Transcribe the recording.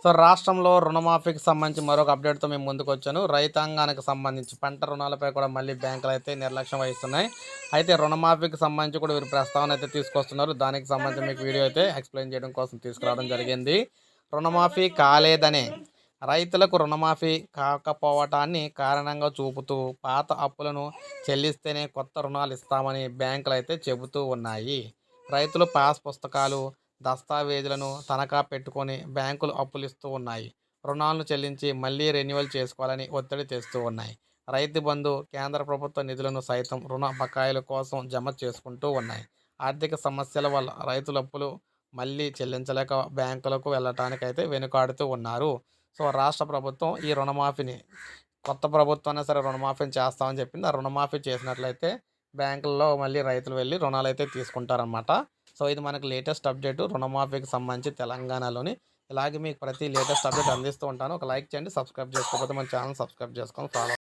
So రాష్ట్రంలో రుణమాఫీకి సంబంధించి మరొక అప్డేట్‌తో మేము ముందుకొచ్చాను. రైతాంగానికి సంబంధించి పంట రుణాలపై కూడా మళ్ళీ బ్యాంకులైతే నిర్లక్ష్యం వహిస్తున్నాయి. అయితే రుణమాఫీకి సంబంధించి కూడా వీరు ప్రస్తావన అయితే తీసుకొస్తున్నారు. దానికి సంబంధించి మీకు వీడియో అయితే ఎక్స్‌ప్లెయిన్ చేయడం కోసం తీసుకురావడం జరిగింది. రుణమాఫీ కాలేదనే రైతులకు రుణమాఫీ కాకపోవటాన్ని కారణంగా చూపుతూ పాత అప్పులను చెల్లిస్తేనే కొత్త రుణాలు ఇస్తామని బ్యాంకులైతే చెబుతూ ఉన్నాయి. రైతులు పాస్ పుస్తకాలు దస్తావేజులను తనఖా పెట్టుకొని బ్యాంకులు అప్పులిస్తూ ఉన్నాయి. రుణాలను చెల్లించి మళ్ళీ రెన్యువల్ చేసుకోవాలని ఒత్తిడి తెస్తూ ఉన్నాయి. రైతు బంధు కేంద్ర ప్రభుత్వ నిధులను సైతం రుణ బకాయిల కోసం జమ చేసుకుంటూ ఉన్నాయి. ఆర్థిక సమస్యల వల్ల రైతుల అప్పులు మళ్ళీ చెల్లించలేక బ్యాంకులకు వెళ్ళటానికైతే వెనుకాడుతూ ఉన్నారు. సో రాష్ట్ర ప్రభుత్వం ఈ రుణమాఫీని కొత్త ప్రభుత్వం అయినా సరే రుణమాఫీని చేస్తామని చెప్పింది. ఆ రుణమాఫీ చేసినట్లయితే బ్యాంకుల్లో మళ్ళీ రైతులు వెళ్ళి రుణాలైతే తీసుకుంటారనమాట. సో ఇది మనకు లేటెస్ట్ అప్డేట్ రుణమాఫీకి సంబంధించి తెలంగాణలోని. ఇలాగే మీకు ప్రతి లేటెస్ట్ అప్డేట్ అందిస్తూ ఉంటాను. ఒక లైక్ చేయండి. సబ్స్క్రైబ్ చేసుకోకపోతే మన ఛానల్ సబ్స్క్రైబ్ చేసుకొని ఫాలో